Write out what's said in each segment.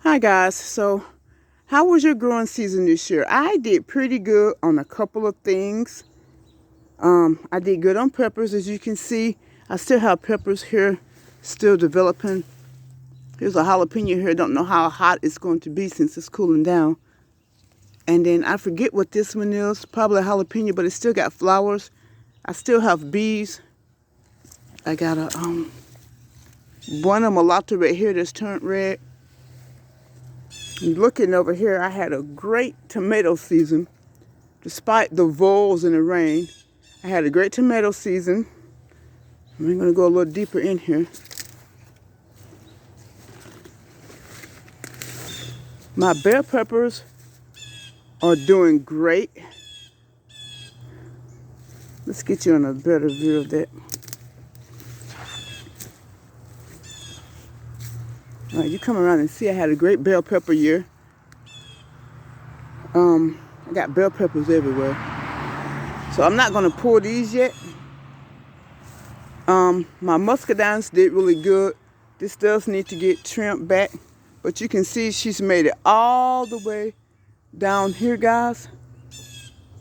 Hi guys, so how was your growing season this year? I did pretty good on a couple of things. I did good on peppers. As you can see, I still have peppers here, still developing. Here's a jalapeno here. Don't know how hot it's going to be since it's cooling down. And then I forget what this one is, probably a jalapeno, but it still got flowers. I still have bees. I got a one of mulatto right here that's turned red. Looking over here, I had a great tomato season. Despite the voles and the rain, I had a great tomato season. I'm going to go a little deeper in here. My bell peppers are doing great. Let's get you on a better view of that. All right, you come around and see I had a great bell pepper year. I got bell peppers everywhere. So I'm not going to pull these yet. My muscadines did really good. This does need to get trimmed back. But you can see she's made it all the way down here, guys.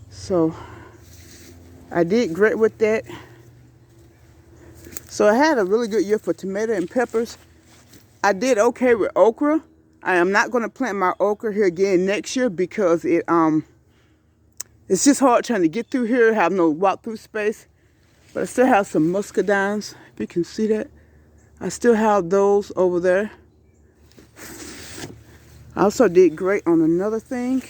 So I did great with that. So I had a really good year for tomato and peppers. I did okay with okra. I am not going to plant my okra here again next year because it's just hard trying to get through here. I have no walk-through space. But I still have some muscadines, if you can see that. I still have those over there. I also did great on another thing.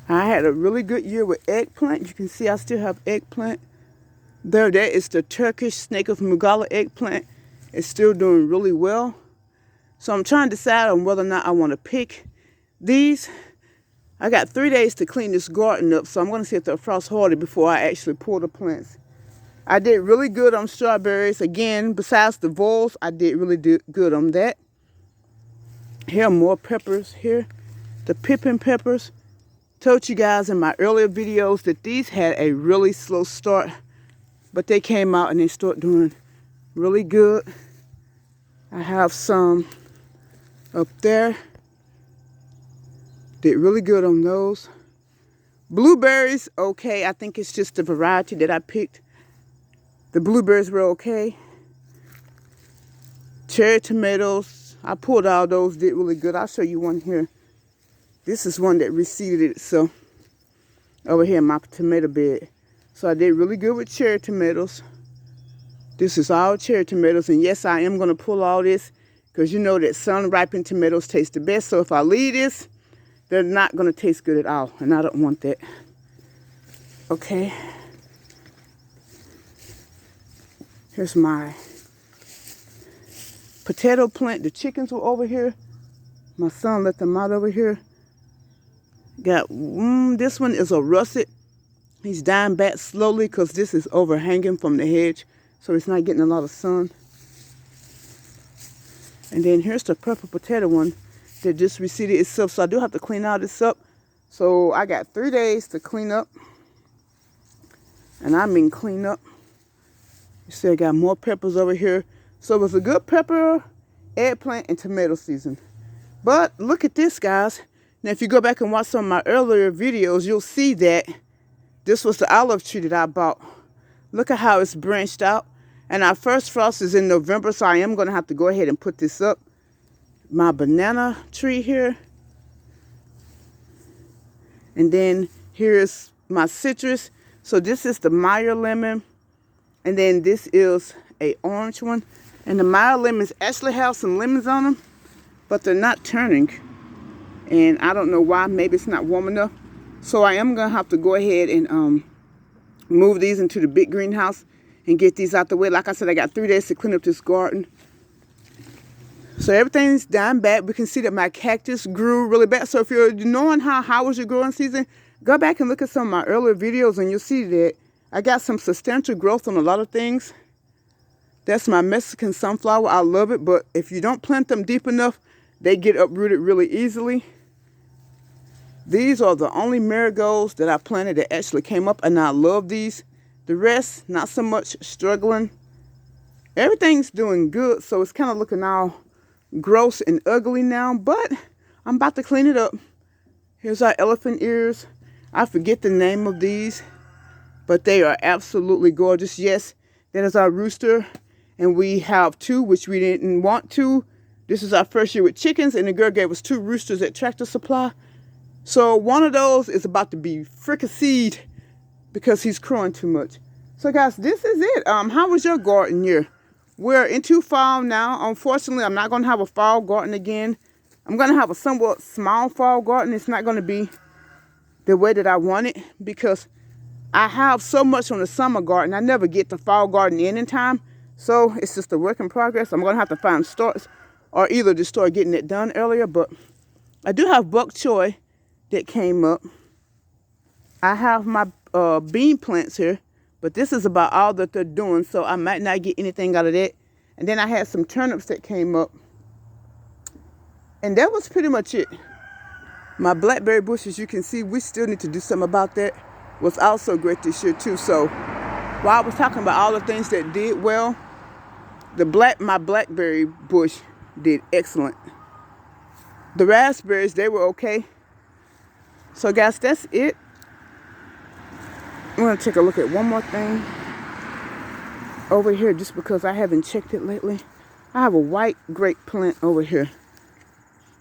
I had a really good year with eggplant. You can see I still have eggplant. That is the Turkish snake of Mugala eggplant. It's still doing really well. So I'm trying to decide on whether or not I want to pick these. I got 3 days to clean this garden up, so I'm going to see if they're frost-hardy before I actually pull the plants. I did really good on strawberries. Again, besides the voles, I did really good on that. Here are more peppers here. The pippin peppers. Told you guys in my earlier videos that these had a really slow start, but they came out and they started doing really good. I have some up there. Did really good on those. Blueberries, okay. I think it's just the variety that I picked. The blueberries were okay. Cherry tomatoes, I pulled all those, did really good. I'll show you one here. This is one that reseeded itself over here in my tomato bed. So I did really good with cherry tomatoes. This is all cherry tomatoes. And yes, I am going to pull all this because you know that sun-ripened tomatoes taste the best. So if I leave this, they're not going to taste good at all. And I don't want that. Okay. Here's my potato plant. The chickens were over here. My son let them out over here. Got this one is a russet. He's dying back slowly because this is overhanging from the hedge, so it's not getting a lot of sun. And then here's the purple potato one that just reseeded itself, so I do have to clean all this up. So I got 3 days to clean up, and I mean clean up. You see I got more peppers over here. So it was a good pepper, eggplant, and tomato season. But look at this, guys. Now, if you go back and watch some of my earlier videos, you'll see that this was the olive tree that I bought. Look at how it's branched out. And our first frost is in November, so I am going to have to go ahead and put this up. My banana tree here. And then here's my citrus. So this is the Meyer lemon. And then this is a orange one. And the Meyer lemons actually have some lemons on them, but they're not turning. And I don't know why. Maybe it's not warm enough. So I am going to have to go ahead and move these into the big greenhouse and get these out the way. Like I said, I got 3 days to clean up this garden. So everything's down back. We can see that my cactus grew really bad. So if you're knowing how was your growing season, go back and look at some of my earlier videos and you'll see that I got some substantial growth on a lot of things. That's my Mexican sunflower. I love it, but if you don't plant them deep enough, they get uprooted really easily. These are the only marigolds that I planted that actually came up, and I love these. The rest, not so much, struggling. Everything's doing good, so it's kind of looking all gross and ugly now, but I'm about to clean it up. Here's our elephant ears. I forget the name of these, but they are absolutely gorgeous. Yes, that is our rooster, and we have two, which we didn't want to. This is our first year with chickens, and the girl gave us 2 roosters at Tractor Supply. So one of those is about to be fricasseed because he's crowing too much. So guys, this is it. How was your garden year? We're into fall now. Unfortunately, I'm not going to have a fall garden again. I'm going to have a somewhat small fall garden. It's not going to be the way that I want it because I have so much on the summer garden. I never get the fall garden in time. So it's just a work in progress. I'm going to have to find starts or either just start getting it done earlier. But I do have bok choy that came up. I have my bean plants here. But this is about all that they're doing, so I might not get anything out of that. And then I had some turnips that came up. And that was pretty much it. My blackberry bush, as you can see, we still need to do something about that. Was also great this year too. So while I was talking about all the things that did well, my blackberry bush did excellent. The raspberries, they were okay. So guys, that's it. I'm going to take a look at one more thing over here just because I haven't checked it lately. I have a white grape plant over here.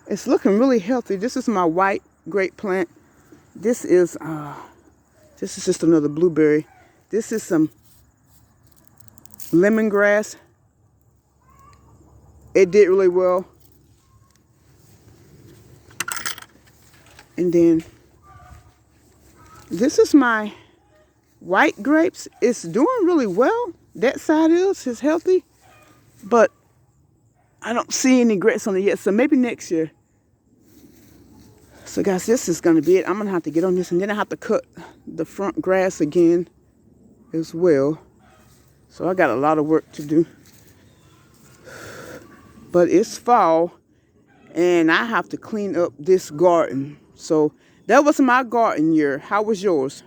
It's looking really healthy. This is my white grape plant. This is just another blueberry. This is some lemongrass. It did really well. And then this is my white grapes. It's doing really well. That side is healthy, but I don't see any grapes on it yet, so maybe next year. So guys, this is going to be it. I'm going to have to get on this, and then I have to cut the front grass again as well. So I got a lot of work to do. But it's fall, and I have to clean up this garden. So that was my garden year. How was yours?